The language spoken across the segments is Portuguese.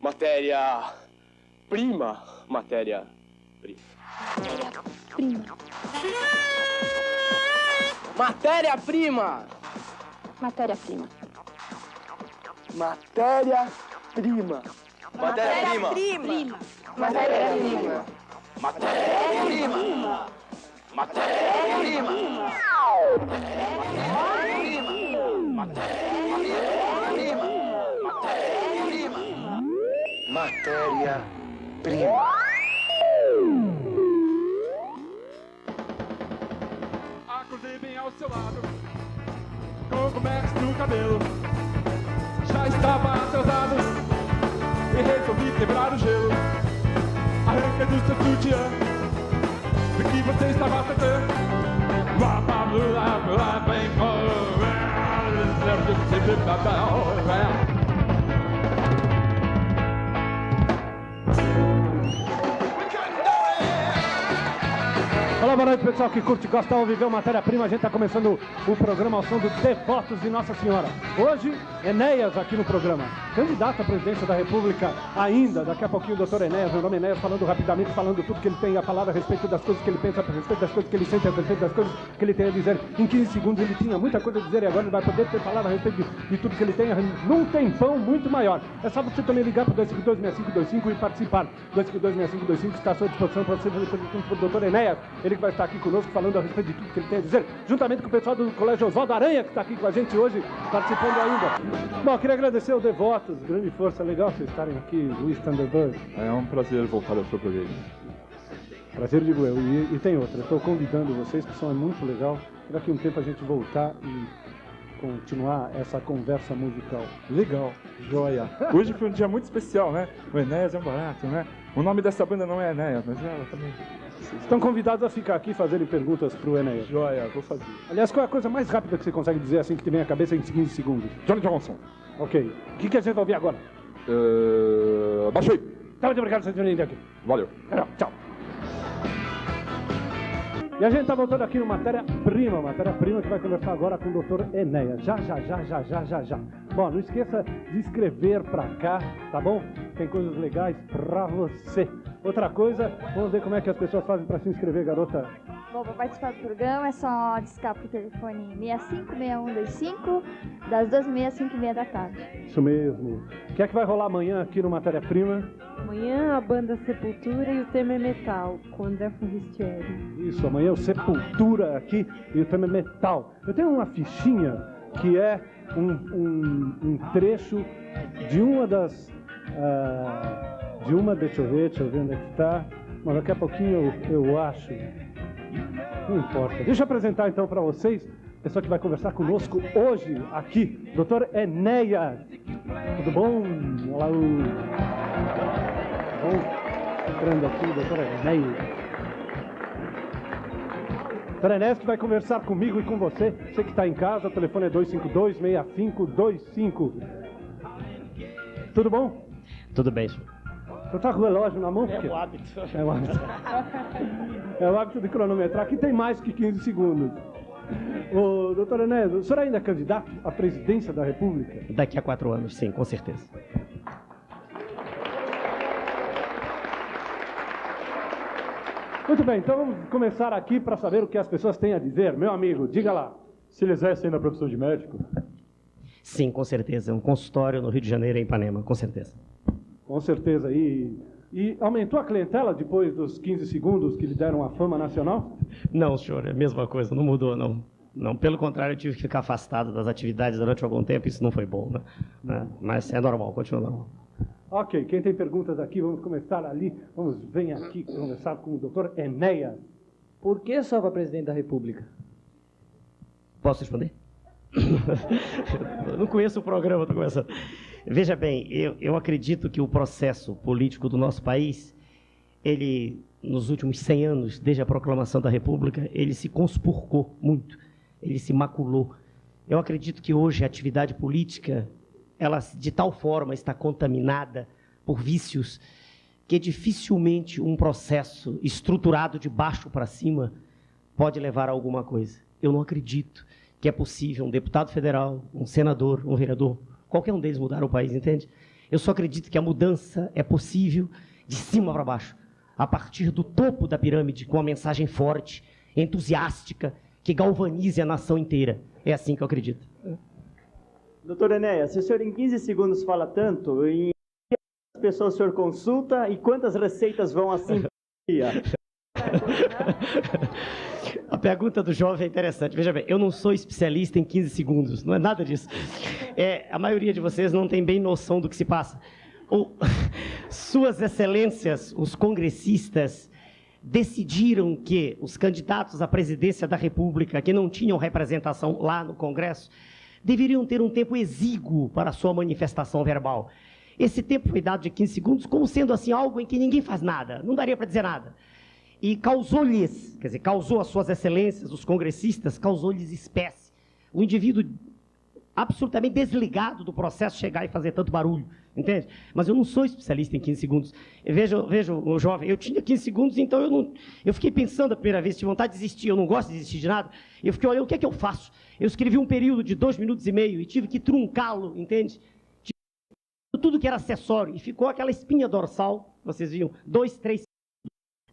Matéria-prima. Matéria-prima. Matéria-prima. Matéria-prima. Matéria-prima. Matéria-prima. Matéria-prima. Matéria-prima. Matéria-prima. Matéria-prima. Acordei bem ao seu lado, com o comex no cabelo. Já estava atrasado e resolvi quebrar o gelo. Arranca do seu sutiã, do que você estava tratando. Olá, boa noite, pessoal que curte, gosta ou viveu Matéria-Prima. A gente está começando o programa ao som do Devotos de Nossa Senhora. Hoje, Enéas aqui no programa. Candidato à presidência da República ainda. Daqui a pouquinho o doutor Enéas, meu nome é Enéas, falando rapidamente, falando tudo que ele tem a falar a respeito das coisas que ele pensa, a respeito das coisas que ele sente, a respeito das coisas que ele tem a dizer. Em 15 segundos ele tinha muita coisa a dizer e agora ele vai poder ter falado a respeito de tudo que ele tem num tempão muito maior. É só você também ligar para o 252-6525 e participar. 252-6525 está à sua disposição para você fazer perguntas para o doutor Enéas. Ele que vai estar aqui conosco falando a respeito de tudo que ele tem a dizer, juntamente com o pessoal do Colégio Oswaldo Aranha, que está aqui com a gente hoje, participando ainda. Bom, queria agradecer ao Devotos, grande força, legal vocês estarem aqui, Luiz Thunderbird. É um prazer voltar ao seu programa. Prazer, digo eu. E tem outra, eu estou convidando vocês, que são muito legal, daqui a um tempo a gente voltar e continuar essa conversa musical. Legal, joia. Hoje foi um dia muito especial, né? O Enéas é um barato, né? O nome dessa banda não é Enéas, mas ela também... Estão convidados a ficar aqui e fazerem perguntas pro Enéas. Joia, vou fazer. Aliás, qual é a coisa mais rápida que você consegue dizer assim que te vem à cabeça em 15 segundos? Johnny Johnson. Ok. O que a gente vai ouvir agora? Baixei. Tá, muito obrigado por você ter vindo aqui. Valeu. Tchau. E a gente tá voltando aqui no Matéria-Prima que vai conversar agora com o Dr. Enéas. Já. Bom, não esqueça de escrever pra cá, tá bom? Tem coisas legais pra você. Outra coisa, vamos ver como é que as pessoas fazem pra se inscrever, garota. Bom, para participar do programa é só discar pro telefone 656125, das 12h30 às 5h30 da tarde. Isso mesmo. O que é que vai rolar amanhã aqui no Matéria-Prima? Amanhã a banda Sepultura e o tema é metal, com André Forestieri. Isso, amanhã o Sepultura aqui e o tema é metal. Eu tenho uma fichinha que é um trecho de uma das... deixa eu ver onde é que está. Mas daqui a pouquinho eu acho. Não importa. Deixa eu apresentar então para vocês a pessoa que vai conversar conosco hoje aqui, Dr. Enéas. Tudo bom? Olá, bom, entrando aqui, Dr. Enéas. Dr. Enéas que vai conversar comigo e com você. Você que está em casa, o telefone é 252-6525. Tudo bom? Tudo bem, senhor. Você está com o relógio na mão? É o hábito. É o hábito. É o hábito de cronometrar. Aqui tem mais que 15 segundos. Ô, doutor Enéas, o senhor ainda é candidato à presidência da República? Daqui a 4 anos, sim, com certeza. Muito bem, então vamos começar aqui para saber o que as pessoas têm a dizer. Meu amigo, diga lá. Se ele exerce ainda a profissão de médico? Sim, com certeza. Um consultório no Rio de Janeiro e em Ipanema, com certeza. Com certeza. E aumentou a clientela depois dos 15 segundos que lhe deram a fama nacional? Não, senhor, é a mesma coisa, não mudou, não. Não, pelo contrário, eu tive que ficar afastado das atividades durante algum tempo, isso não foi bom, né? Mas é normal, continua normal. Ok, quem tem perguntas aqui, vamos começar ali. Vem aqui conversar com o Dr. Enéas. Por que só para presidente da República? Posso responder? Eu não conheço o programa, estou começando. Veja bem, eu acredito que o processo político do nosso país, ele, nos últimos 100 anos, desde a proclamação da República, ele se conspurcou muito, ele se maculou. Eu acredito que hoje a atividade política, ela de tal forma está contaminada por vícios que dificilmente um processo estruturado de baixo para cima pode levar a alguma coisa. Eu não acredito que é possível um deputado federal, um senador, um vereador, qualquer um deles mudar o país, entende? Eu só acredito que a mudança é possível de cima para baixo, a partir do topo da pirâmide, com uma mensagem forte, entusiástica, que galvanize a nação inteira. É assim que eu acredito. Doutor Enéas, se o senhor em 15 segundos fala tanto, em quantas pessoas o senhor consulta e quantas receitas vão assim por dia? A pergunta do jovem é interessante. Veja bem, eu não sou especialista em 15 segundos, não é nada disso. A maioria de vocês não tem bem noção do que se passa. Suas excelências, os congressistas, decidiram que os candidatos à presidência da República, que não tinham representação lá no Congresso, deveriam ter um tempo exíguo para a sua manifestação verbal. Esse tempo foi dado de 15 segundos, como sendo assim algo em que ninguém faz nada, não daria para dizer nada. E causou-lhes, quer dizer, causou às suas excelências, os congressistas, causou-lhes espécie. O indivíduo absolutamente desligado do processo chegar e fazer tanto barulho, entende? Mas eu não sou especialista em 15 segundos. Veja, o jovem, eu tinha 15 segundos, então eu fiquei pensando a primeira vez, tive vontade de desistir, eu não gosto de desistir de nada, eu fiquei olhando o que é que eu faço. Eu escrevi um período de 2 minutos e meio e tive que truncá-lo, entende? Tudo que era acessório, e ficou aquela espinha dorsal, vocês viam, 2, 3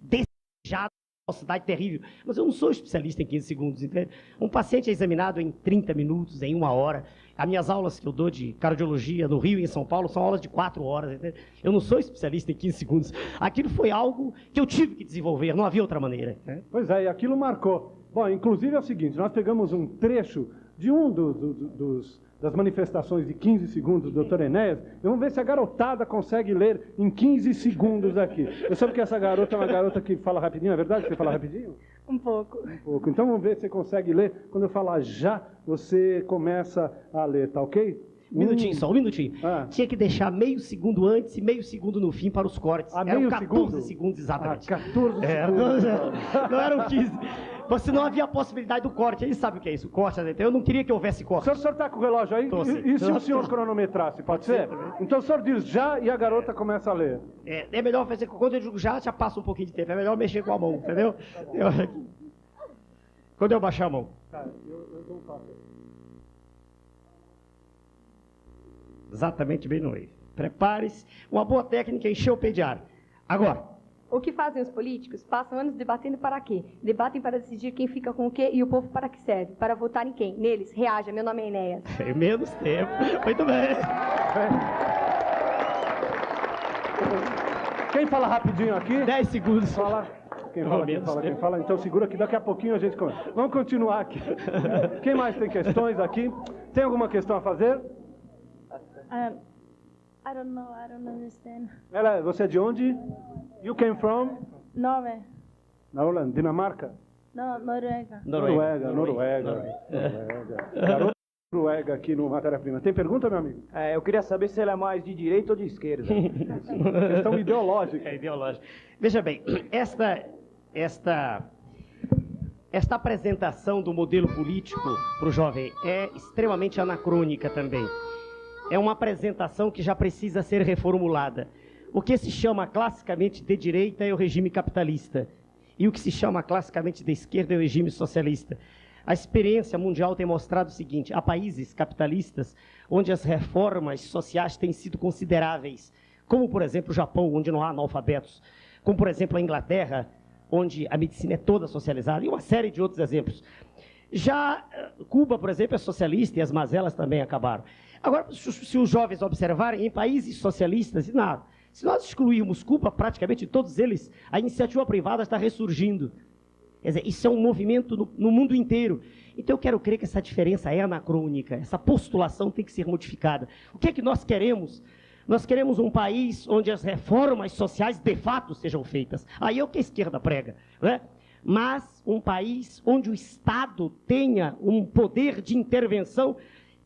desejado, velocidade terrível, mas eu não sou especialista em 15 segundos, entende? Um paciente é examinado em 30 minutos, em 1 hora. As minhas aulas que eu dou de cardiologia no Rio e em São Paulo são aulas de 4 horas, entende? Eu não sou especialista em 15 segundos. Aquilo foi algo que eu tive que desenvolver, não havia outra maneira. Entende? Pois é, e aquilo marcou. Bom, inclusive é o seguinte, nós pegamos um trecho de das manifestações de 15 segundos do Dr. Enéas, e vamos ver se a garotada consegue ler em 15 segundos aqui. Eu sei que essa garota é uma garota que fala rapidinho, é verdade que você fala rapidinho? Um pouco. Um pouco. Então vamos ver se você consegue ler. Quando eu falar já, você começa a ler, tá ok? Só um minutinho. Ah. Tinha que deixar meio segundo antes e meio segundo no fim para os cortes. Eram 14 segundos exatamente. 14 segundos. Não eram 15. Você não havia a possibilidade do corte. Ele sabe o que é isso, corte. Eu não queria que houvesse corte. O senhor está com o relógio aí? E se o senhor cronometrasse, pode ser? Então o senhor diz já e a garota começa a ler. É melhor fazer, quando eu digo já passa um pouquinho de tempo. É melhor mexer com a mão, entendeu? Quando eu baixar a mão. Tá, eu dou um passo. Exatamente bem no meio. Prepare-se. Uma boa técnica é encher o pé de ar. Agora. O que fazem os políticos? Passam anos debatendo para quê? Debatem para decidir quem fica com o quê e o povo para que serve. Para votar em quem? Neles. Reaja. Meu nome é Enéas. Tem menos tempo. Muito bem. Quem fala rapidinho aqui? 10 segundos. Fala. Quem fala, quem fala. Então segura que daqui a pouquinho a gente começa. Vamos continuar aqui. Quem mais tem questões aqui? Tem alguma questão a fazer? I don't know, I don't understand. Você é de onde? You came from? Norway. Na Holanda, Dinamarca? Não, Noruega. Noruega. Garoto Noruega aqui no Matéria-Prima. Tem pergunta, meu amigo? Eu queria saber se ele é mais de direita ou de esquerda. Questão ideológica. É ideológica. Veja bem, esta apresentação do modelo político para o jovem é extremamente anacrônica também. É uma apresentação que já precisa ser reformulada. O que se chama classicamente de direita é o regime capitalista. E o que se chama classicamente de esquerda é o regime socialista. A experiência mundial tem mostrado o seguinte: há países capitalistas onde as reformas sociais têm sido consideráveis, como, por exemplo, o Japão, onde não há analfabetos, como, por exemplo, a Inglaterra, onde a medicina é toda socializada, e uma série de outros exemplos. Já Cuba, por exemplo, é socialista e as mazelas também acabaram. Agora, se os jovens observarem, em países socialistas, nada. Se nós excluirmos Cuba, praticamente todos eles, a iniciativa privada está ressurgindo. Quer dizer, isso é um movimento no mundo inteiro. Então eu quero crer que essa diferença é anacrônica, essa postulação tem que ser modificada. O que é que nós queremos? Nós queremos um país onde as reformas sociais de fato sejam feitas. Aí é o que a esquerda prega, né? Mas um país onde o Estado tenha um poder de intervenção,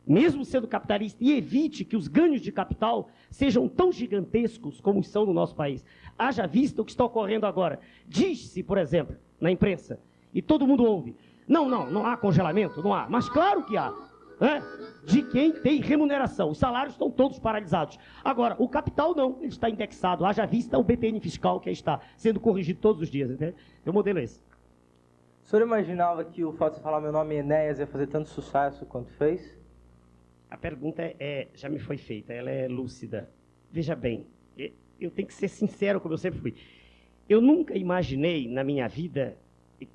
mesmo sendo capitalista, e evite que os ganhos de capital sejam tão gigantescos como são no nosso país. Haja vista o que está ocorrendo agora. Diz-se, por exemplo, na imprensa, e todo mundo ouve, não há congelamento, não há. Mas claro que há, né? De quem tem remuneração. Os salários estão todos paralisados. Agora, o capital não, ele está indexado. Haja vista o BPN fiscal que aí está sendo corrigido todos os dias. Entende? O modelo é esse. O senhor imaginava que o fato de falar meu nome é Enéas ia fazer tanto sucesso quanto fez? A pergunta já me foi feita, ela é lúcida. veja bem, eu tenho que ser sincero, como eu sempre fui. Eu nunca imaginei na minha vida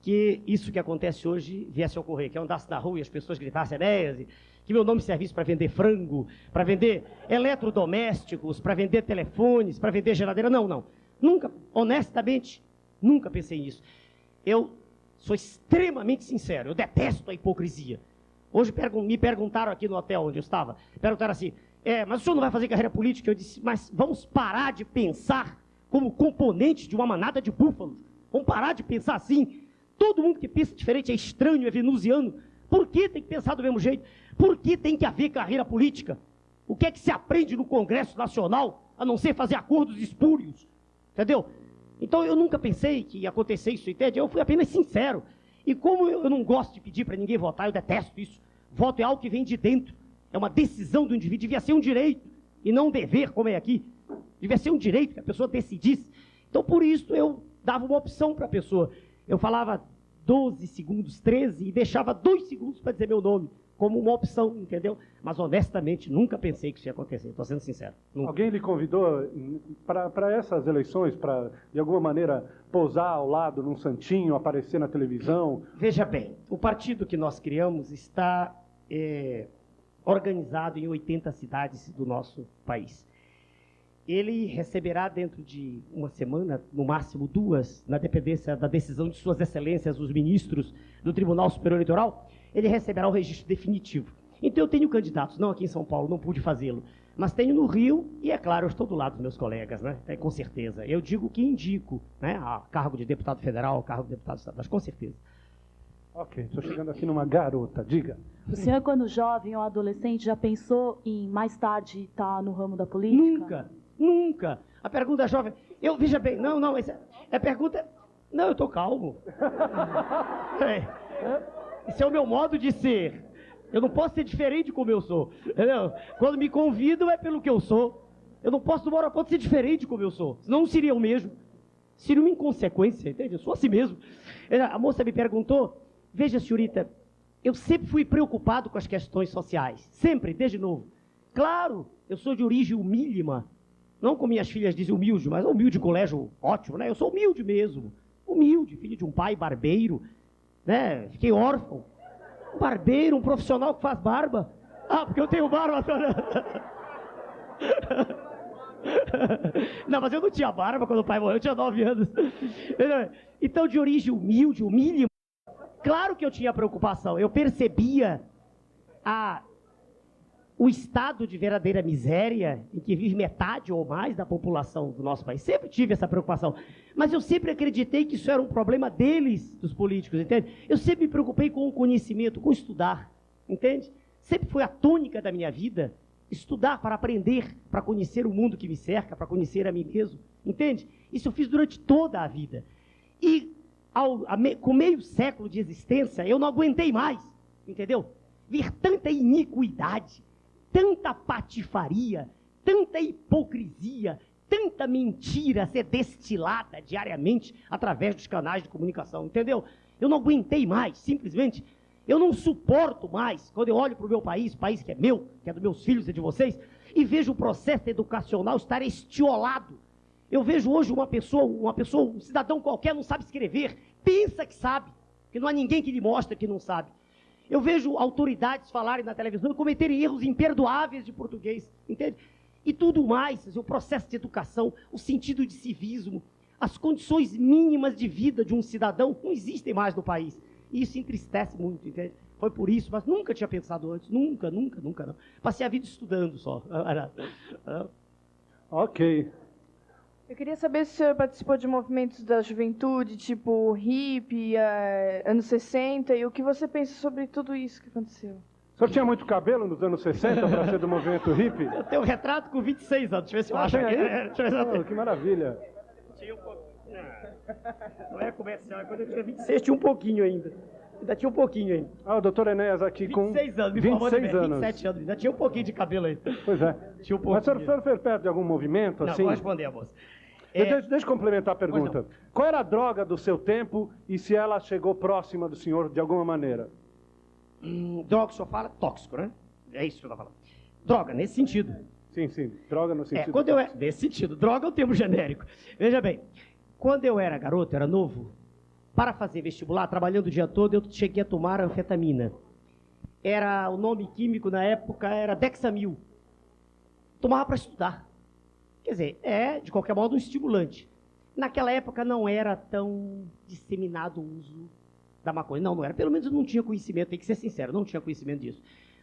que isso que acontece hoje viesse a ocorrer, que eu andasse na rua e as pessoas gritassem Enéas, que meu nome servisse para vender frango, para vender eletrodomésticos, para vender telefones, para vender geladeira. Não, não. Nunca, honestamente, nunca pensei nisso. Eu sou extremamente sincero, eu detesto a hipocrisia. Hoje me perguntaram aqui no hotel onde eu estava, perguntaram assim, mas o senhor não vai fazer carreira política? Eu disse, mas vamos parar de pensar como componente de uma manada de búfalos. Vamos parar de pensar assim. Todo mundo que pensa diferente é estranho, é venusiano. Por que tem que pensar do mesmo jeito? Por que tem que haver carreira política? O que é que se aprende no Congresso Nacional, a não ser fazer acordos espúrios? Entendeu? Então eu nunca pensei que ia acontecer isso, entende? Eu fui apenas sincero. E como eu não gosto de pedir para ninguém votar, eu detesto isso. Voto é algo que vem de dentro. É uma decisão do indivíduo, devia ser um direito, e não um dever, como é aqui. Devia ser um direito que a pessoa decidisse. Então, por isso, eu dava uma opção para a pessoa. Eu falava 12 segundos, 13, e deixava 2 segundos para dizer meu nome, como uma opção, entendeu? Mas, honestamente, nunca pensei que isso ia acontecer, estou sendo sincero. Nunca. Alguém lhe convidou para essas eleições, para, de alguma maneira, pousar ao lado num santinho, aparecer na televisão? Veja bem, o partido que nós criamos está organizado em 80 cidades do nosso país. Ele receberá dentro de uma semana, no máximo 2, na dependência da decisão de suas excelências, os ministros do Tribunal Superior Eleitoral, ele receberá o registro definitivo. Então eu tenho candidatos, não aqui em São Paulo, não pude fazê-lo, mas tenho no Rio e, é claro, eu estou do lado dos meus colegas, né? Com certeza. Eu digo que indico, né, a cargo de deputado federal, cargo de deputado estadual, com certeza. Ok, estou chegando aqui numa garota, diga. O senhor, quando jovem ou adolescente, já pensou em mais tarde estar no ramo da política? Nunca. Nunca. A pergunta jovem... veja bem, não, é pergunta... Não, eu estou calmo. Esse é o meu modo de ser. Eu não posso ser diferente como eu sou. Entendeu? Quando me convidam é pelo que eu sou. Eu não posso, de uma hora a outra, ser diferente como eu sou. Senão não seria eu mesmo. Seria uma inconsequência, entende? Eu sou assim mesmo. A moça me perguntou, veja, senhorita, eu sempre fui preocupado com as questões sociais. Sempre, desde novo. Claro, eu sou de origem humílima. Não como minhas filhas dizem humilde, mas humilde colégio ótimo, né? Eu sou humilde mesmo. Humilde, filho de um pai barbeiro, né? Fiquei órfão. Um barbeiro, um profissional que faz barba. Ah, porque eu tenho barba toda. Não, mas eu não tinha barba quando o pai morreu, eu tinha 9 anos. Então, de origem humilde, humílima, claro que eu tinha preocupação. Eu percebia o estado de verdadeira miséria em que vive metade ou mais da população do nosso país. Sempre tive essa preocupação. Mas eu sempre acreditei que isso era um problema deles, dos políticos, entende? Eu sempre me preocupei com o conhecimento, com estudar, entende? Sempre foi a tônica da minha vida, estudar para aprender, para conhecer o mundo que me cerca, para conhecer a mim mesmo, entende? Isso eu fiz durante toda a vida. E com meio século de existência, eu não aguentei mais, entendeu? Ver tanta iniquidade, tanta patifaria, tanta hipocrisia, tanta mentira ser destilada diariamente através dos canais de comunicação, entendeu? Eu não aguentei mais, simplesmente. Eu não suporto mais, quando eu olho para o meu país que é meu, que é dos meus filhos e de vocês, e vejo o processo educacional estar estiolado. Eu vejo hoje uma pessoa, um cidadão qualquer não sabe escrever, pensa que sabe, que não há ninguém que lhe mostre que não sabe. Eu vejo autoridades falarem na televisão e cometerem erros imperdoáveis de português, entende? E tudo mais, o processo de educação, o sentido de civismo, as condições mínimas de vida de um cidadão não existem mais no país. E isso entristece muito, entende? Foi por isso, mas nunca tinha pensado antes, nunca não. Passei a vida estudando só. Ok. Eu queria saber se o senhor participou de movimentos da juventude, tipo hippie, anos 60, e o que você pensa sobre tudo isso que aconteceu? O senhor tinha muito cabelo nos anos 60 para ser do movimento hippie? Eu tenho um retrato com 26 anos, deixa eu ver se eu acho aqui. Deixa eu ver se eu... Que maravilha. Tinha um pouco... Não é comercial, quando eu tinha 26 tinha um pouquinho ainda. Ainda tinha um pouquinho ainda. Ah, o doutor Enéas aqui com 26 anos, 26 anos. 27 anos, ainda tinha um pouquinho de cabelo aí. Pois é. Tinha um pouquinho. Mas o senhor fez perto de algum movimento, assim? Não, vou responder a moça. Deixa eu complementar a pergunta. Qual era a droga do seu tempo e se ela chegou próxima do senhor de alguma maneira? Droga, o senhor fala tóxico, né? É isso que o senhor está falando. Droga, nesse sentido. Sim, sim. Droga no sentido... Quando eu era... Nesse sentido. Droga é um termo genérico. Veja bem, quando eu era garoto, era novo, para fazer vestibular, trabalhando o dia todo, eu cheguei a tomar anfetamina. O nome químico na época era Dexamil. Tomava para estudar. Quer dizer, de qualquer modo, um estimulante. Naquela época não era tão disseminado o uso da maconha. Não era. Pelo menos eu não tinha conhecimento, tem que ser sincero, não tinha conhecimento disso.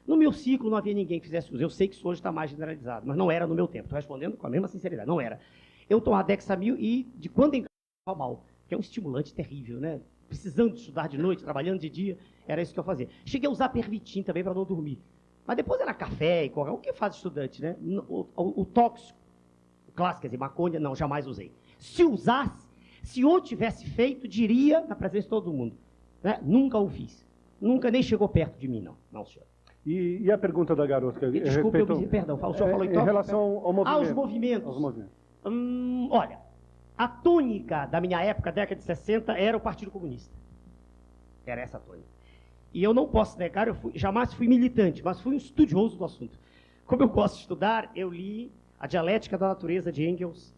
No meu ciclo não havia ninguém que fizesse uso. Eu sei que isso hoje está mais generalizado, mas não era no meu tempo. Estou respondendo com a mesma sinceridade, não era. Eu tomava Dexamil e de quando em quando estava mal, que é um estimulante terrível, né? Precisando estudar de noite, trabalhando de dia, era isso que eu fazia. Cheguei a usar Pervitin também para não dormir. Mas depois era café e coca. O que faz estudante, né? O tóxico, o clássico, quer dizer, maconha, não, jamais usei. Se usasse, se eu tivesse feito, diria na presença de todo mundo. Né? Nunca o fiz. Nunca nem chegou perto de mim, não. Não, senhor. E a pergunta da garota? Desculpe, perdão, o senhor falou em em relação ao movimento. Aos movimentos. Aos movimentos. Olha, a tônica da minha época, década de 60, era o Partido Comunista. Era essa a tônica. E eu não posso negar, jamais fui militante, mas fui um estudioso do assunto. Como eu gosto de estudar, eu li A Dialética da Natureza, de Engels,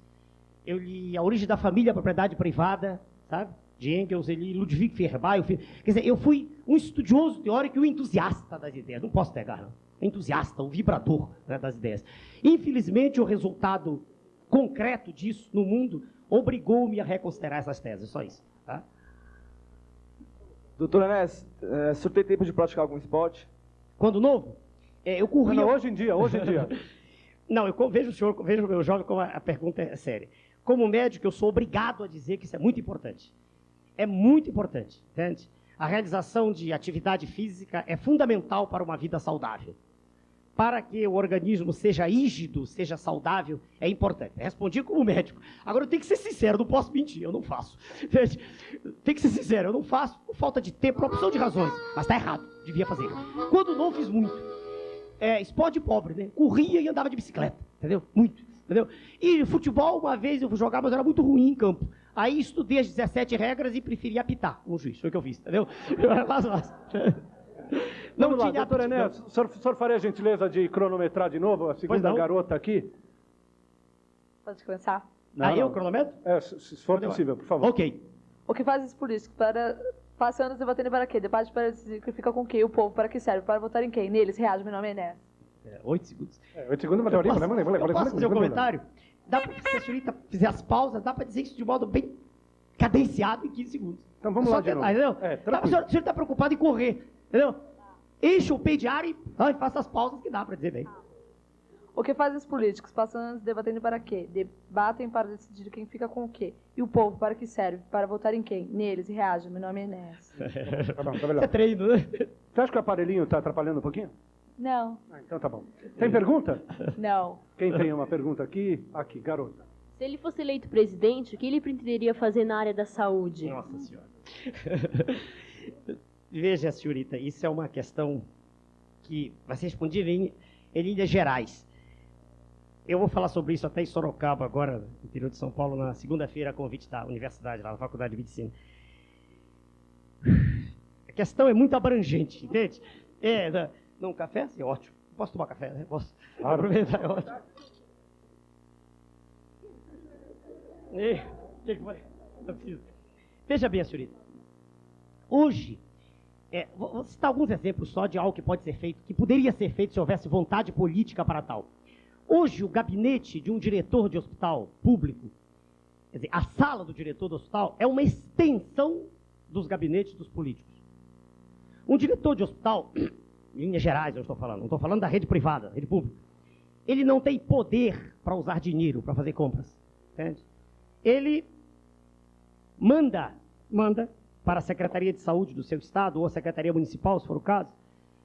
eu li A Origem da Família, a Propriedade Privada, sabe? De Engels, eu li Ludwig Feuerbach, quer dizer, eu fui um estudioso teórico e um entusiasta das ideias, não posso negar, não. Entusiasta, um vibrador, né, das ideias. Infelizmente, o resultado concreto disso no mundo obrigou-me a reconsiderar essas teses, só isso, tá? Doutor Enéas, o senhor tem tempo de praticar algum esporte? Quando novo? Eu corria... Não, hoje em dia. Não, vejo o meu jovem como a pergunta é séria. Como médico, eu sou obrigado a dizer que isso é muito importante. É muito importante, entende? A realização de atividade física é fundamental para uma vida saudável. Para que o organismo seja rígido, seja saudável, é importante. Respondi como médico. Agora, eu tenho que ser sincero, não posso mentir, eu não faço. Entende? Tem que ser sincero, eu não faço por falta de tempo, por opção de razões. Mas está errado, devia fazer. Quando não, fiz muito. Esporte pobre, né? Corria e andava de bicicleta, entendeu? Muito, entendeu? E futebol, uma vez eu fui jogar, mas eu era muito ruim em campo. Aí estudei as 17 regras e preferi apitar como juiz, foi o que eu fiz, entendeu? Não Vamos lá, tinha doutor Enéas, o senhor faria a gentileza de cronometrar de novo a segunda garota aqui? Pode começar? Eu cronometro? Se for possível, por favor. Ok. O que faz os políticos para... Passe anos debatendo para quê? Debate para decidir que fica com quem? O povo para que serve? Para votar em quem? Neles. Reage, meu nome é Enéas. 8 segundos. 8 segundos, mas teoria, posso fazer um comentário? Dá para, se a senhorita fizer as pausas, dá para dizer isso de modo bem cadenciado em 15 segundos. Então vamos lá de novo. Entendeu? O senhor está preocupado em correr, entendeu? Enche o peito de ar e faça as pausas que dá para dizer bem. O que fazem os políticos? Passam anos debatendo para quê? Debatem para decidir quem fica com o quê? E o povo para que serve? Para votar em quem? Neles. Reage, meu nome é Enéas. Tá bom, tá beleza. É treino, né? Você acha que o aparelhinho está atrapalhando um pouquinho? Não. Então tá bom. Tem pergunta? Não. Quem tem uma pergunta aqui? Aqui, garota. Se ele fosse eleito presidente, o que ele pretenderia fazer na área da saúde? Nossa Senhora. Veja, senhorita, isso é uma questão que vai ser respondida em linhas gerais. Eu vou falar sobre isso até em Sorocaba, agora, no interior de São Paulo, na segunda-feira, a convite da universidade, lá na Faculdade de Medicina. A questão é muito abrangente, entende? Não, café? Sim, ótimo. Posso tomar café, né? Posso aproveitar, é ótimo. Não preciso. Veja bem, senhorita. Hoje, vou citar alguns exemplos só de algo que pode ser feito, que poderia ser feito se houvesse vontade política para tal. Hoje, o gabinete de um diretor de hospital público, quer dizer, a sala do diretor do hospital, é uma extensão dos gabinetes dos políticos. Um diretor de hospital, em linhas gerais eu estou falando, não estou falando da rede privada, rede pública, ele não tem poder para usar dinheiro, para fazer compras, entende? Ele manda para a Secretaria de Saúde do seu estado, ou a Secretaria Municipal, se for o caso,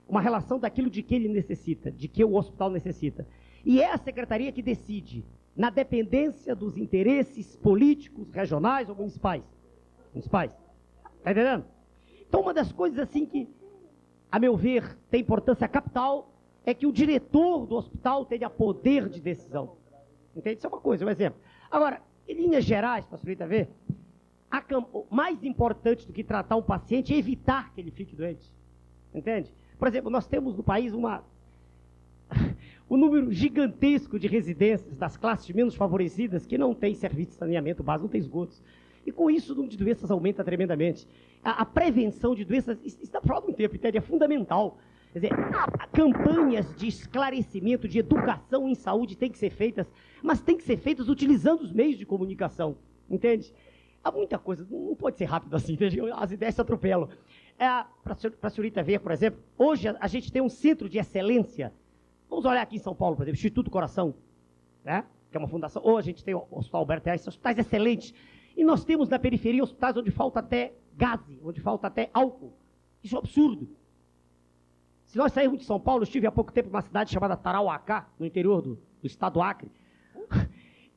uma relação daquilo de que ele necessita, de que o hospital necessita. E é a secretaria que decide, na dependência dos interesses políticos, regionais ou municipais. Municipais. Está entendendo? Então, uma das coisas assim que, a meu ver, tem importância capital, é que o diretor do hospital tenha poder de decisão. Entende? Isso é uma coisa, um exemplo. Agora, em linhas gerais, para a senhorita ver, o mais importante do que tratar um paciente é evitar que ele fique doente. Entende? Por exemplo, nós temos no país o número gigantesco de residências das classes menos favorecidas que não têm serviço de saneamento básico, não tem esgotos. E com isso o número de doenças aumenta tremendamente. A prevenção de doenças, isso está falando um tempo, entende? É fundamental. Quer dizer, campanhas de esclarecimento, de educação em saúde têm que ser feitas, mas têm que ser feitas utilizando os meios de comunicação, entende? Há muita coisa, não pode ser rápido assim, entende? As ideias se atropelam. Para a senhorita ver, por exemplo, hoje a gente tem um centro de excelência. Vamos olhar aqui em São Paulo, por exemplo, Instituto Coração, né? Que é uma fundação. Ou a gente tem o Hospital Alberto Einstein, hospitais excelentes. E nós temos na periferia hospitais onde falta até gás, onde falta até álcool. Isso é um absurdo. Se nós sairmos de São Paulo, eu estive há pouco tempo numa cidade chamada Tarauacá, no interior do estado do Acre.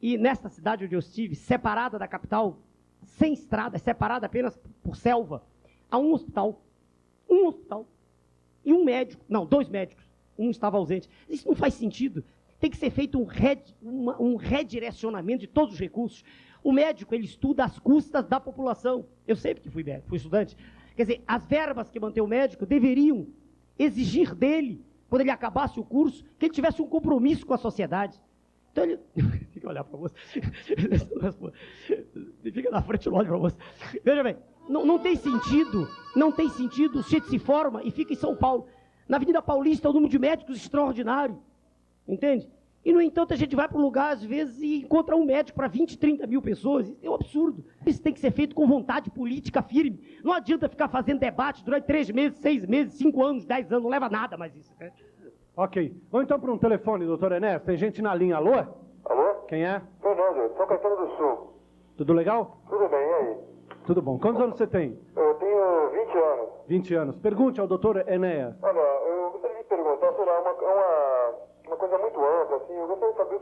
E nessa cidade onde eu estive, separada da capital, sem estrada, separada apenas por selva, há um hospital e um médico, não, 2 médicos, um estava ausente. Isso não faz sentido. Tem que ser feito um redirecionamento de todos os recursos. O médico, ele estuda às custas da população. Eu sei porque fui médico, fui estudante. Quer dizer, as verbas que mantém o médico deveriam exigir dele, quando ele acabasse o curso, que ele tivesse um compromisso com a sociedade. Então ele... Fica olhar para você. Fica na frente do olho para você. Veja bem, não tem sentido, o sujeito se forma e fica em São Paulo. Na Avenida Paulista, o número de médicos extraordinário. Entende? E, no entanto, a gente vai para um lugar, às vezes, e encontra um médico para 20, 30 mil pessoas. Isso é um absurdo. Isso tem que ser feito com vontade política firme. Não adianta ficar fazendo debate durante 3 meses, 6 meses, 5 anos, 10 anos. Não leva nada mais isso. Né? Ok. Vamos então para um telefone, doutor Enéas. Tem gente na linha. Alô? Alô? Quem é? Fernando, São Caetano do Sul. Tudo legal? Tudo bem, e aí? Tudo bom. Quantos anos você tem? Eu tenho 20 anos. 20 anos. Pergunte ao doutor Enéas. Olha, eu gostaria de perguntar, sei lá, uma coisa muito ampla, assim, eu gostaria de saber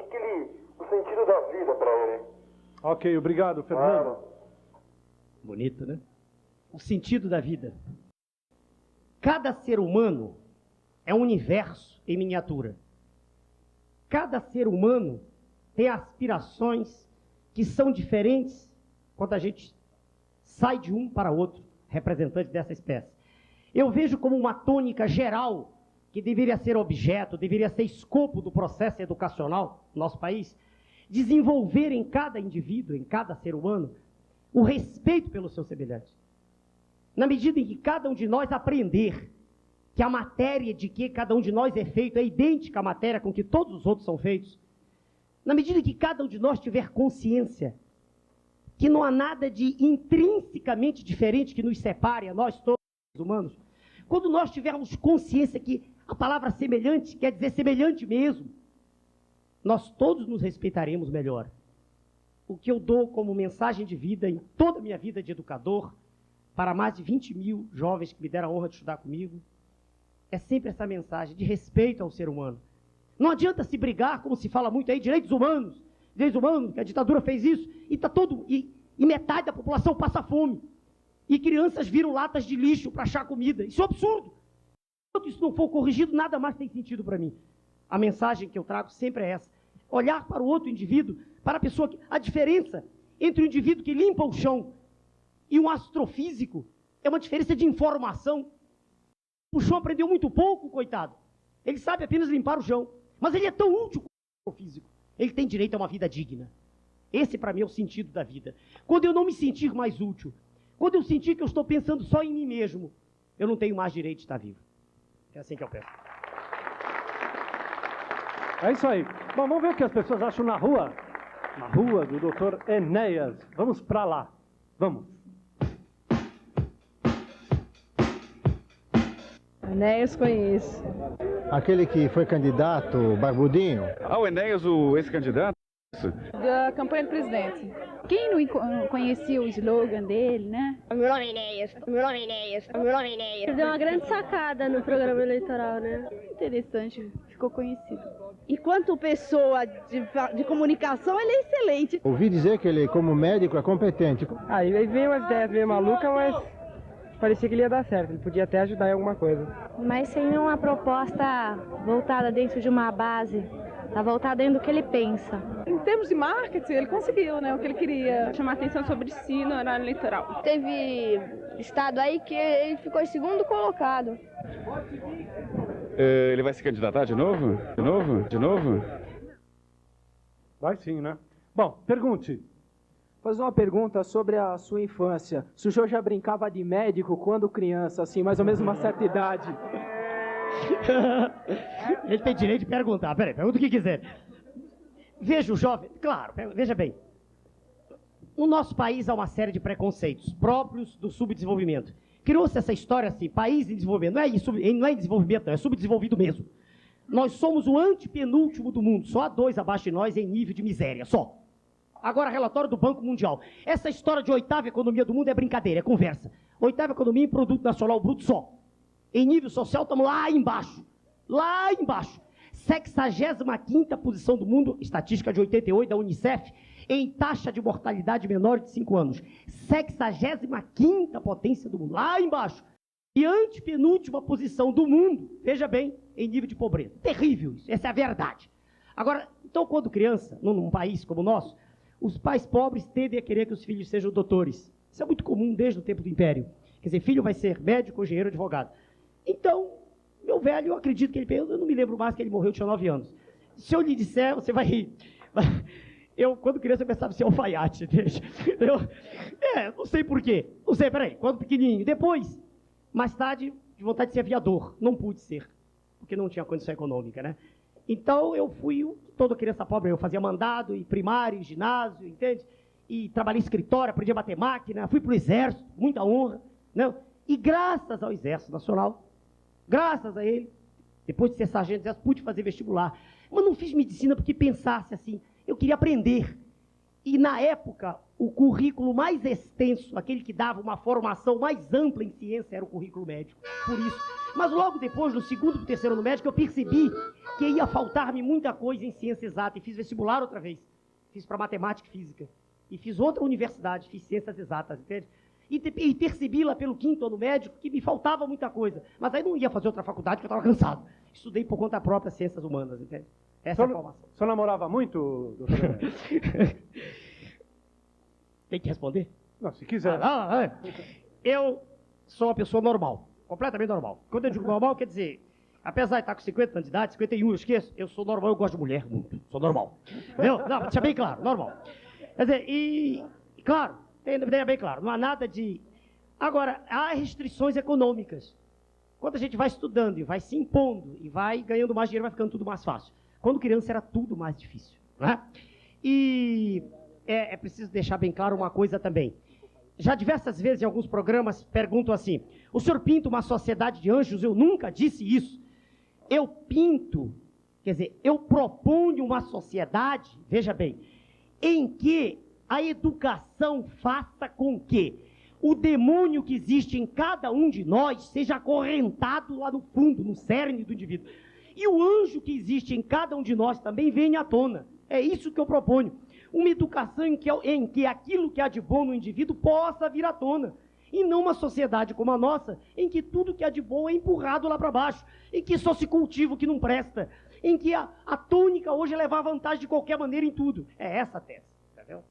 o sentido da vida para ele. Ok, obrigado, Fernando. Bonito, né? O sentido da vida. Cada ser humano é um universo em miniatura. Cada ser humano tem aspirações que são diferentes quando a gente sai de um para outro, representante dessa espécie. Eu vejo como uma tônica geral que deveria ser objeto, deveria ser escopo do processo educacional no nosso país, desenvolver em cada indivíduo, em cada ser humano, o respeito pelo seu semelhante. Na medida em que cada um de nós aprender que a matéria de que cada um de nós é feito é idêntica à matéria com que todos os outros são feitos, na medida em que cada um de nós tiver consciência que não há nada de intrinsecamente diferente que nos separe, a nós todos humanos, quando nós tivermos consciência que a palavra semelhante quer dizer semelhante mesmo, nós todos nos respeitaremos melhor. O que eu dou como mensagem de vida em toda a minha vida de educador, para mais de 20 mil jovens que me deram a honra de estudar comigo, é sempre essa mensagem de respeito ao ser humano. Não adianta se brigar, como se fala muito aí, direitos humanos, que a ditadura fez isso, e metade da população passa fome. E crianças viram latas de lixo para achar comida. Isso é um absurdo. Enquanto isso não for corrigido, nada mais tem sentido para mim. A mensagem que eu trago sempre é essa. Olhar para o outro indivíduo, para a pessoa que... A diferença entre o indivíduo que limpa o chão e um astrofísico é uma diferença de informação. O chão aprendeu muito pouco, coitado. Ele sabe apenas limpar o chão. Mas ele é tão útil como o astrofísico. Ele tem direito a uma vida digna. Esse, para mim, é o sentido da vida. Quando eu não me sentir mais útil, quando eu sentir que eu estou pensando só em mim mesmo, eu não tenho mais direito de estar vivo. É assim que eu penso. É isso aí. Bom, vamos ver o que as pessoas acham na rua. Na rua do Dr. Enéas. Vamos para lá. Vamos. Enéas conheço. Aquele que foi candidato, barbudinho. Ah, o Enéas, o ex-candidato? Da campanha do presidente. Quem não conhecia o slogan dele, né? Meu nome é Enéas, meu nome é Enéas, meu nome é Enéas. Ele deu uma grande sacada no programa eleitoral, né? Interessante, ficou conhecido. Enquanto pessoa de comunicação, ele é excelente. Ouvi dizer que ele, como médico, é competente. Aí veio umas ideias meio malucas, mas parecia que ele ia dar certo. Ele podia até ajudar em alguma coisa. Mas sem uma proposta voltada dentro de uma base. Tá voltado dentro do que ele pensa. Em termos de marketing, ele conseguiu, né, o que ele queria. Chamar atenção sobre si no horário eleitoral. Teve estado aí que ele ficou em segundo colocado. Ele vai se candidatar de novo? De novo? De novo? Vai sim, né? Bom, pergunte. Fazer uma pergunta sobre a sua infância. Se o senhor já brincava de médico quando criança, assim, mais ou menos uma certa idade? Ele tem direito de perguntar. Peraí, pergunta o que quiser. Veja o jovem... Claro, veja bem. No nosso país há uma série de preconceitos próprios do subdesenvolvimento. Criou-se essa história assim, país em desenvolvimento. Não é em desenvolvimento, não, é subdesenvolvido mesmo. Nós somos o antepenúltimo do mundo. Só há 2 abaixo de nós em nível de miséria, só. Agora, relatório do Banco Mundial. Essa história de 8ª economia do mundo é brincadeira, é conversa. 8ª economia em produto nacional bruto só. Em nível social, estamos lá embaixo. Lá embaixo. 65ª posição do mundo, estatística de 88 da Unicef, em taxa de mortalidade menor de 5 anos. 65ª potência do mundo, lá embaixo. E antepenúltima posição do mundo, veja bem, em nível de pobreza. Terrível isso, essa é a verdade. Agora, então, quando criança, num país como o nosso, os pais pobres tendem a querer que os filhos sejam doutores. Isso é muito comum desde o tempo do Império. Quer dizer, filho vai ser médico, engenheiro, advogado. Então, meu velho, eu acredito que ele... Eu não me lembro mais que ele morreu, tinha 9 anos. Se eu lhe disser, você vai rir. Eu, quando criança, eu pensava em ser alfaiate, entende? Não sei porquê. Não sei, peraí, quando pequenininho. Depois, mais tarde, de vontade de ser aviador. Não pude ser, porque não tinha condição econômica, né? Então, eu fui, toda criança pobre, eu fazia mandado, e primário, e ginásio, entende? E trabalhei em escritório, aprendi a bater máquina, fui para o exército, muita honra, não? E graças ao Exército Nacional, graças a ele, depois de ser sargento do exército, pude fazer vestibular. Mas não fiz medicina porque pensasse assim, eu queria aprender. E na época, o currículo mais extenso, aquele que dava uma formação mais ampla em ciência, era o currículo médico, por isso. Mas logo depois, no 2º e 3º ano médico, eu percebi que ia faltar-me muita coisa em ciência exata, e fiz vestibular outra vez. Fiz para matemática e física. E fiz outra universidade, fiz ciências exatas, entende? E percebi lá pelo 5º ano médico que me faltava muita coisa. Mas aí não ia fazer outra faculdade, porque eu estava cansado. Estudei por conta própria ciências humanas, entende? Essa é a formação. O senhor namorava muito, doutor? Tem que responder? Não, se quiser. Eu sou uma pessoa normal, completamente normal. Quando eu digo normal, quer dizer, apesar de estar com 50 anos de idade, 51, eu esqueço, eu sou normal, eu gosto de mulher muito, sou normal. Entendeu? Não, deixa bem claro, normal. Quer dizer, claro, tenha bem claro, não há nada de... Agora, há restrições econômicas. Quando a gente vai estudando e vai se impondo e vai ganhando mais dinheiro, vai ficando tudo mais fácil. Quando criança era tudo mais difícil, né? E é preciso deixar bem claro uma coisa também. Já diversas vezes em alguns programas perguntam assim, o senhor pinta uma sociedade de anjos? Eu nunca disse isso. Eu pinto, quer dizer, eu proponho uma sociedade, veja bem, em que a educação faça com que o demônio que existe em cada um de nós seja acorrentado lá no fundo, no cerne do indivíduo. E o anjo que existe em cada um de nós também venha à tona. É isso que eu proponho. Uma educação em que aquilo que há de bom no indivíduo possa vir à tona. E não uma sociedade como a nossa, em que tudo que há de bom é empurrado lá para baixo. Em que só se cultiva o que não presta. Em que a tônica hoje é levar vantagem de qualquer maneira em tudo. É essa a tese. Entendeu?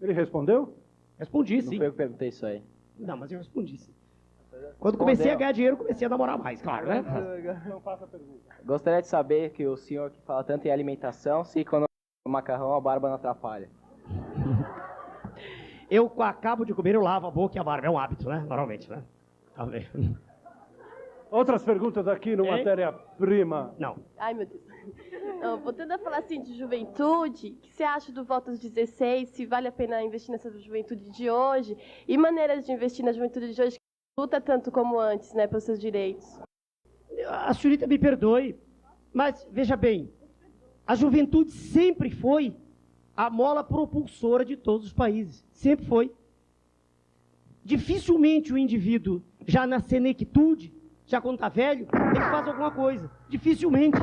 Ele respondeu? Respondi, sim. Não foi eu que perguntei isso aí. Não, mas eu respondi, sim. Quando comecei a ganhar dinheiro, comecei a namorar mais, claro, né? Não faça pergunta. Gostaria de saber que o senhor que fala tanto em alimentação, se quando o macarrão a barba não atrapalha. Eu acabo de comer, eu lavo a boca e a barba. É um hábito, né? Normalmente, né? Tá bem. Outras perguntas aqui no Matéria-Prima? Não. Ai, meu Deus. Não, voltando a falar assim de juventude, o que você acha do voto aos 16? Se vale a pena investir nessa juventude de hoje? E maneiras de investir na juventude de hoje que luta tanto como antes, né, pelos seus direitos? A senhorita me perdoe, mas veja bem, a juventude sempre foi a mola propulsora de todos os países. Sempre foi. Dificilmente o indivíduo, já na senectude, já quando está velho, ele faz alguma coisa. Dificilmente.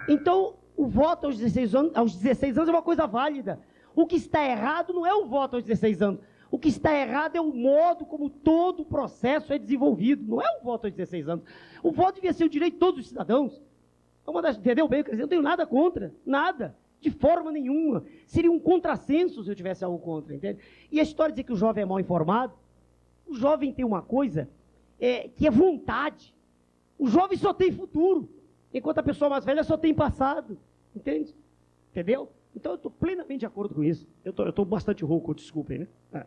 Então, o voto aos 16 anos é uma coisa válida. O que está errado não é o voto aos 16 anos. O que está errado é o modo como todo o processo é desenvolvido. Não é o voto aos 16 anos. O voto devia ser o direito de todos os cidadãos. Entendeu bem? Eu não tenho nada contra. Nada. De forma nenhuma. Seria um contrassenso se eu tivesse algo contra, entende? E a história de dizer que o jovem é mal informado, o jovem tem uma coisa que é vontade. O jovem só tem futuro, enquanto a pessoa mais velha só tem passado. Entende? Entendeu? Então eu estou plenamente de acordo com isso. Eu estou bastante rouco, desculpem, né?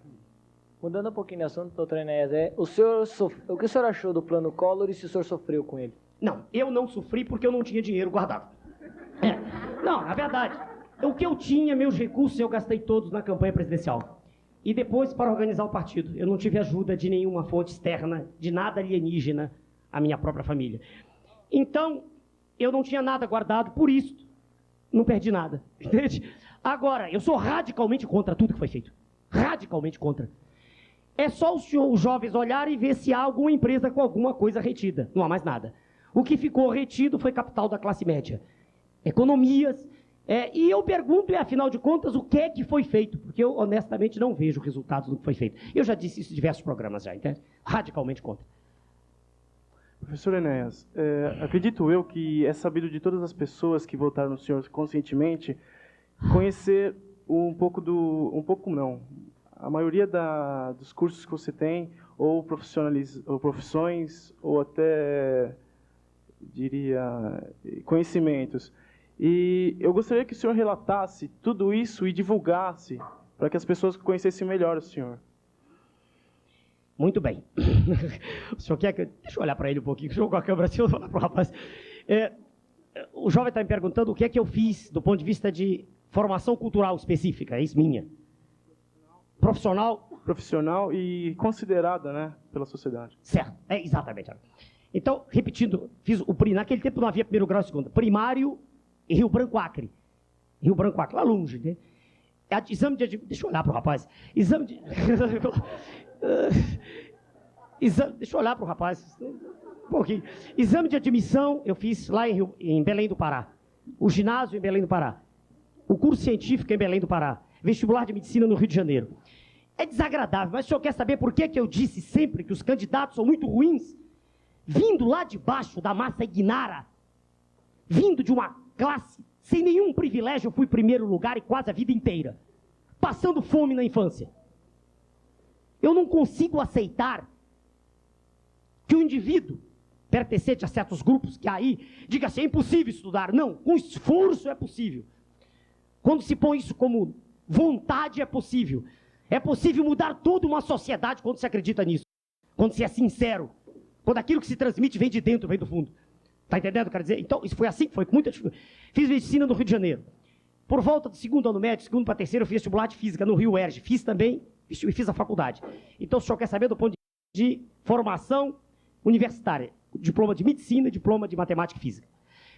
Mudando um pouquinho de assunto, doutor Enéas, o que o senhor achou do plano Collor e se o senhor sofreu com ele? Não, eu não sofri porque eu não tinha dinheiro guardado. Não, na verdade, o que eu tinha, meus recursos, eu gastei todos na campanha presidencial. E depois para organizar o partido. Eu não tive ajuda de nenhuma fonte externa, de nada alienígena à minha própria família. Então, eu não tinha nada guardado, por isso, não perdi nada. Entende? Agora, eu sou radicalmente contra tudo que foi feito. Radicalmente contra. É só os jovens olharem e ver se há alguma empresa com alguma coisa retida. Não há mais nada. O que ficou retido foi capital da classe média. Economias. E eu pergunto, afinal de contas, o que é que foi feito? Porque eu, honestamente, não vejo resultados do que foi feito. Eu já disse isso em diversos programas já, entende? Radicalmente contra. Professor Enéas, acredito eu que é sabido de todas as pessoas que votaram no senhor conscientemente conhecer um pouco não, a maioria dos cursos que você tem, ou profissões, ou até, diria, conhecimentos. E eu gostaria que o senhor relatasse tudo isso e divulgasse, para que as pessoas conhecessem melhor o senhor. Muito bem. O senhor quer que... Deixa eu olhar para ele um pouquinho, jogou a câmera assim, eu vou falar para o rapaz. O jovem está me perguntando o que é que eu fiz do ponto de vista de formação cultural específica, é isso minha? Profissional? Profissional e considerada, né, pela sociedade. Certo, exatamente. Então, repetindo, naquele tempo não havia primeiro grau e segundo. Primário em Rio Branco Acre. Rio Branco Acre, lá longe, né? Exame de... Deixa eu olhar para o rapaz. Exame de... Deixa eu olhar para o rapaz. Um pouquinho. Exame de admissão eu fiz lá em Belém do Pará. O ginásio em Belém do Pará. O curso científico em Belém do Pará. Vestibular de medicina no Rio de Janeiro. É desagradável, mas o senhor quer saber por que eu disse sempre que os candidatos são muito ruins? Vindo lá de baixo da massa ignara, vindo de uma classe sem nenhum privilégio, eu fui primeiro lugar e quase a vida inteira, passando fome na infância. Eu não consigo aceitar que o indivíduo pertencente a certos grupos que aí diga assim, é impossível estudar. Não, com esforço é possível. Quando se põe isso como vontade, é possível. É possível mudar toda uma sociedade quando se acredita nisso. Quando se é sincero. Quando aquilo que se transmite vem de dentro, vem do fundo. Está entendendo? Quer dizer, então, isso foi assim, foi com muita dificuldade. Fiz medicina no Rio de Janeiro. Por volta do segundo ano médio, segundo para terceiro, eu fiz vestibular de física no Rio UERJ. Fiz também, e fiz a faculdade. Então, se o senhor quer saber do ponto de formação universitária, diploma de medicina, diploma de matemática e física.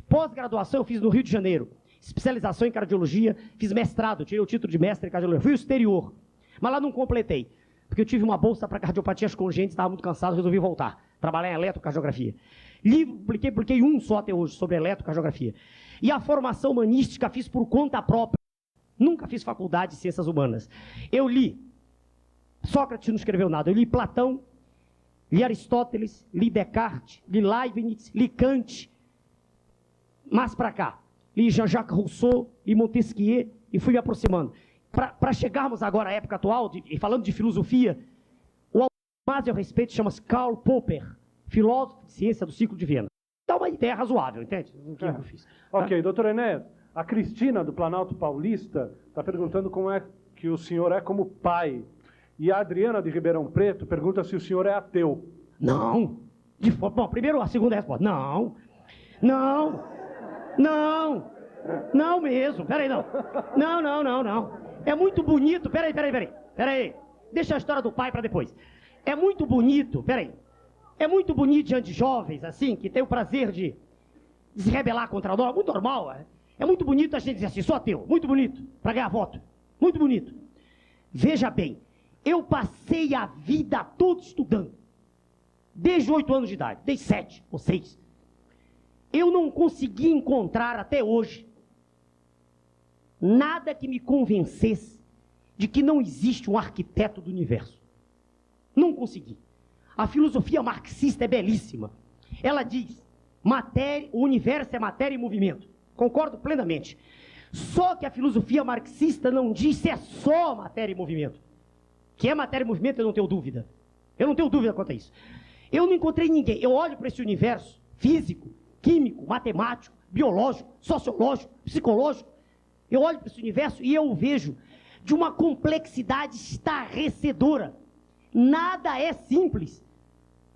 Pós-graduação eu fiz no Rio de Janeiro. Especialização em cardiologia, fiz mestrado, tirei o título de mestre em cardiologia. Fui ao exterior, mas lá não completei. Porque eu tive uma bolsa para cardiopatias congênitas, estava muito cansado, resolvi voltar. Trabalhar em eletrocardiografia. Livro, publiquei um só até hoje, sobre eletrocardiografia. E a formação humanística fiz por conta própria. Nunca fiz faculdade de ciências humanas. Eu li, Sócrates não escreveu nada, eu li Platão, li Aristóteles, li Descartes, li Leibniz, li Kant, mais para cá. Li Jean-Jacques Rousseau, li Montesquieu e fui me aproximando. Para chegarmos agora à época atual, e falando de filosofia, o autor mais eu respeito chama-se Karl Popper, filósofo de ciência do ciclo de Viena. Dá uma ideia razoável, entende? O que eu fiz. Ok, doutor Enéas, a Cristina do Planalto Paulista está perguntando como é que o senhor é como pai. E a Adriana de Ribeirão Preto pergunta se o senhor é ateu. Não. Bom, primeiro a segunda resposta. Não. Não. Não. Não mesmo. Peraí, não. Não. É muito bonito. Peraí. Deixa a história do pai para depois. É muito bonito. Peraí. É muito bonito diante de jovens, assim, que tem o prazer de se rebelar contra nós. Muito normal. É muito bonito a gente dizer assim, sou ateu. Muito bonito. Para ganhar voto. Muito bonito. Veja bem. Eu passei a vida toda estudando. Desde 8 anos de idade. Desde 7 ou 6. Eu não consegui encontrar até hoje nada que me convencesse de que não existe um arquiteto do universo. Não consegui. A filosofia marxista é belíssima. Ela diz, o universo é matéria e movimento. Concordo plenamente. Só que a filosofia marxista não diz se é só matéria e movimento. Que é matéria e movimento, eu não tenho dúvida. Eu não tenho dúvida quanto a isso. Eu não encontrei ninguém. Eu olho para esse universo, físico, químico, matemático, biológico, sociológico, psicológico. Eu olho para esse universo e eu o vejo de uma complexidade estarrecedora. Nada é simples.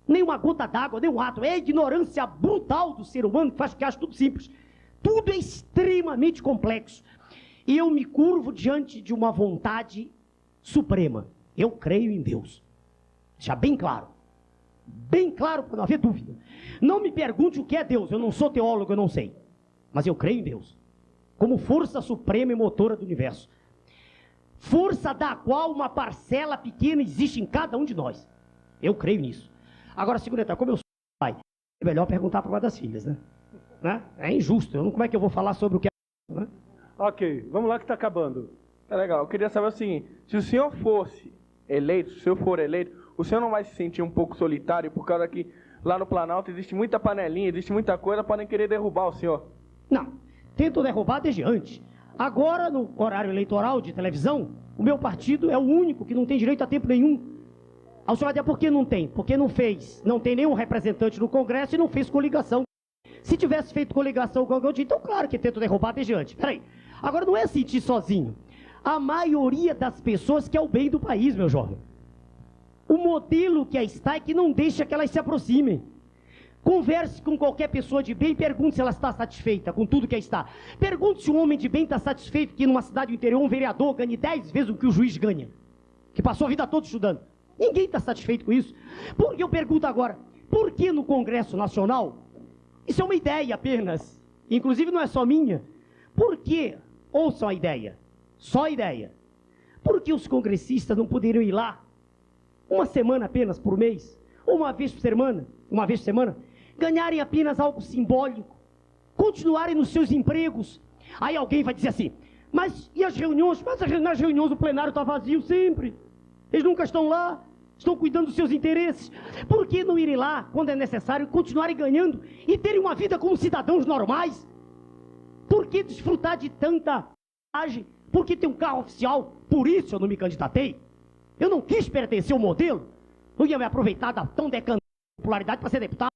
Nem uma gota d'água, nem um átomo. É a ignorância brutal do ser humano que faz com que ache tudo simples. Tudo é extremamente complexo. E eu me curvo diante de uma vontade suprema. Eu creio em Deus. Deixar bem claro. Bem claro, para não haver dúvida. Não me pergunte o que é Deus. Eu não sou teólogo, eu não sei. Mas eu creio em Deus. Como força suprema e motora do universo. Força da qual uma parcela pequena existe em cada um de nós. Eu creio nisso. Agora, segunda, como eu sou pai, é melhor perguntar para uma das filhas, né? É injusto. Como é que eu vou falar sobre o que é... Né? Ok, vamos lá que está acabando. É legal, eu queria saber o seguinte, se o senhor fosse eleito, se o senhor for eleito, o senhor não vai se sentir um pouco solitário por causa que lá no Planalto existe muita panelinha, existe muita coisa, podem querer derrubar o senhor? Não, tentam derrubar desde antes. Agora, no horário eleitoral de televisão, o meu partido é o único que não tem direito a tempo nenhum. Aí o senhor vai dizer por que não tem? Porque não fez, não tem nenhum representante no Congresso e não fez coligação. Se tivesse feito coligação com alguém, então claro que tentam derrubar desde antes. Peraí, agora não é sentir sozinho. A maioria das pessoas quer o bem do país, meu jovem. O modelo que aí está é que não deixa que elas se aproximem. Converse com qualquer pessoa de bem e pergunte se ela está satisfeita com tudo que aí está. Pergunte se um homem de bem está satisfeito que numa cidade do interior um vereador ganhe 10 vezes o que o juiz ganha. Que passou a vida toda estudando. Ninguém está satisfeito com isso. Porque eu pergunto agora, por que no Congresso Nacional, isso é uma ideia apenas, inclusive não é só minha, por que, ouçam a ideia, só a ideia, por que os congressistas não poderiam ir lá, uma semana apenas por mês, ou uma vez por semana, ganharem apenas algo simbólico, continuarem nos seus empregos? Aí alguém vai dizer assim, mas e as reuniões? Mas nas reuniões o plenário está vazio sempre, eles nunca estão lá, estão cuidando dos seus interesses. Por que não irem lá, quando é necessário, continuarem ganhando e terem uma vida como cidadãos normais? Por que desfrutar de tanta vantagem? Por que ter um carro oficial? Por isso eu não me candidatei. Eu não quis pertencer ao modelo. Eu ia me aproveitar da tão decantada popularidade para ser deputado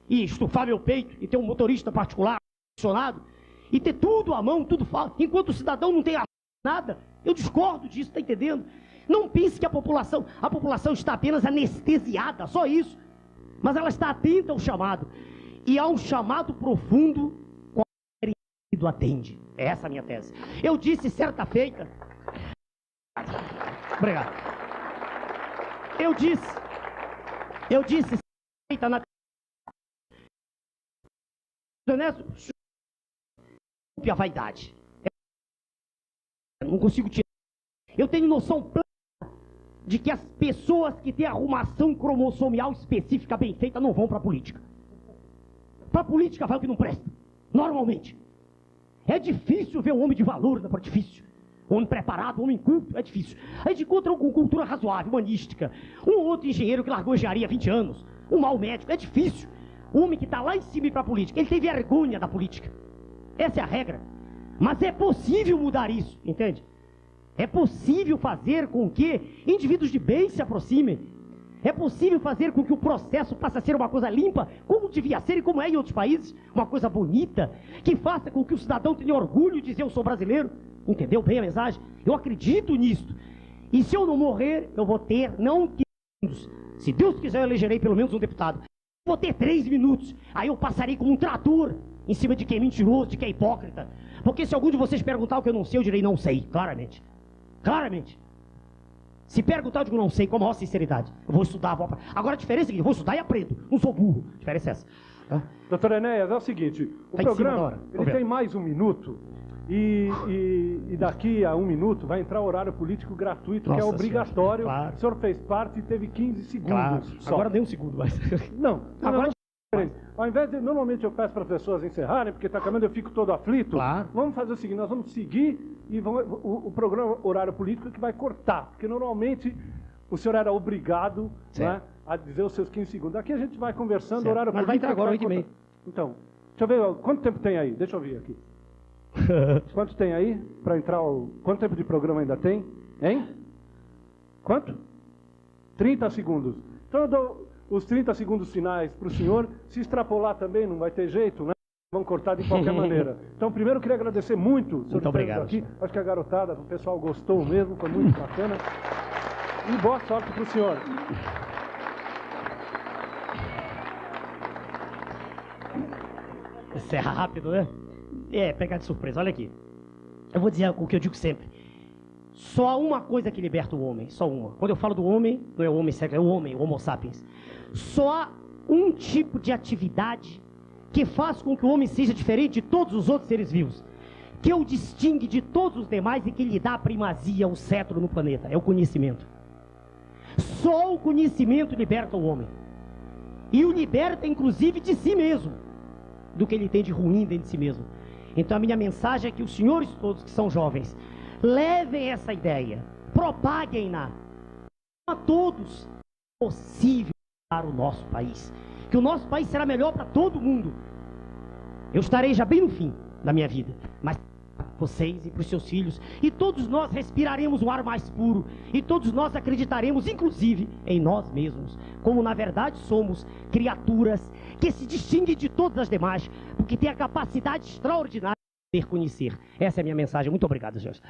e estufar meu peito e ter um motorista particular funcionado e ter tudo à mão, tudo fácil. Enquanto o cidadão não tem nada, eu discordo disso, está entendendo? Não pense que a população está apenas anestesiada, só isso. Mas ela está atenta ao chamado. E há um chamado profundo, qualquer indivíduo atende. É essa a minha tese. Eu disse certa feita... Obrigado. Eu disse certa feita na... a vaidade. Eu não consigo tirar. Eu tenho noção plena de que as pessoas que têm arrumação cromossomial específica bem feita não vão para a política. Para a política vai o que não presta, normalmente. É difícil ver um homem de valor, não é difícil. Um homem preparado, um homem culto, é difícil. A gente encontra um com cultura razoável, humanística. Um outro engenheiro que largou engenharia há 20 anos. Um mau médico, é difícil. Um homem que está lá em cima e para a política, ele tem vergonha da política. Essa é a regra. Mas é possível mudar isso, entende? É possível fazer com que indivíduos de bem se aproximem. É possível fazer com que o processo passe a ser uma coisa limpa, como devia ser e como é em outros países. Uma coisa bonita, que faça com que o cidadão tenha orgulho de dizer eu sou brasileiro. Entendeu bem a mensagem? Eu acredito nisso. E se eu não morrer, eu vou ter, não 15 minutos. Se Deus quiser, eu elegerei pelo menos um deputado. Vou ter 3 minutos. Aí eu passarei como um trator em cima de quem é mentiroso, de quem é hipócrita. Porque se algum de vocês perguntar o que eu não sei, eu direi não sei, claramente. Claramente. Se perguntar, eu digo não sei, com a maior sinceridade. Eu vou estudar, Agora a diferença é a seguinte, eu vou estudar e aprendo. Não sou burro. A diferença é essa. Doutor Enéas, é o seguinte, o programa ele tem mais 1 minuto e daqui a 1 minuto vai entrar o horário político gratuito, que é obrigatório. Claro. O senhor fez parte e teve 15 segundos. Claro. Só. Agora nem 1 segundo mais. Não. Agora... Ao invés de, normalmente eu peço para as pessoas encerrarem, porque está acabando, eu fico todo aflito. Claro. Vamos fazer o seguinte, nós vamos seguir e o programa horário político que vai cortar, porque normalmente o senhor era obrigado, né, a dizer os seus 15 segundos. Aqui a gente vai conversando, certo. Horário Mas político... Mas vai entrar agora 8h30. Então, deixa eu ver, quanto tempo tem aí? Deixa eu ver aqui. Quanto tem aí para entrar Quanto tempo de programa ainda tem? Hein? Quanto? 30 segundos. Então eu dou os 30 segundos finais para o senhor. Se extrapolar também, não vai ter jeito, né? Vão cortar de qualquer maneira. Então, primeiro, eu queria agradecer muito. Muito obrigado. Aqui. Acho que a garotada, o pessoal gostou mesmo, foi muito bacana. E boa sorte para o senhor. Isso é rápido, né? É, pegar de surpresa. Olha aqui. Eu vou dizer o que eu digo sempre. Só há uma coisa que liberta o homem, só uma. Quando eu falo do homem, não é o homem sexo, é o homem, o homo sapiens. Só há um tipo de atividade que faz com que o homem seja diferente de todos os outros seres vivos, que o distingue de todos os demais e que lhe dá a primazia, o cetro no planeta. É o conhecimento. Só o conhecimento liberta o homem. E o liberta, inclusive, de si mesmo, do que ele tem de ruim dentro de si mesmo. Então a minha mensagem é que os senhores todos que são jovens, levem essa ideia, propaguem-na a todos. É possível para o nosso país, que o nosso país será melhor para todo mundo. Eu estarei já bem no fim da minha vida, mas para vocês e para os seus filhos, e todos nós respiraremos um ar mais puro, e todos nós acreditaremos, inclusive, em nós mesmos, como na verdade somos criaturas que se distinguem de todas as demais, porque têm a capacidade extraordinária de poder conhecer. Essa é a minha mensagem. Muito obrigado, senhores.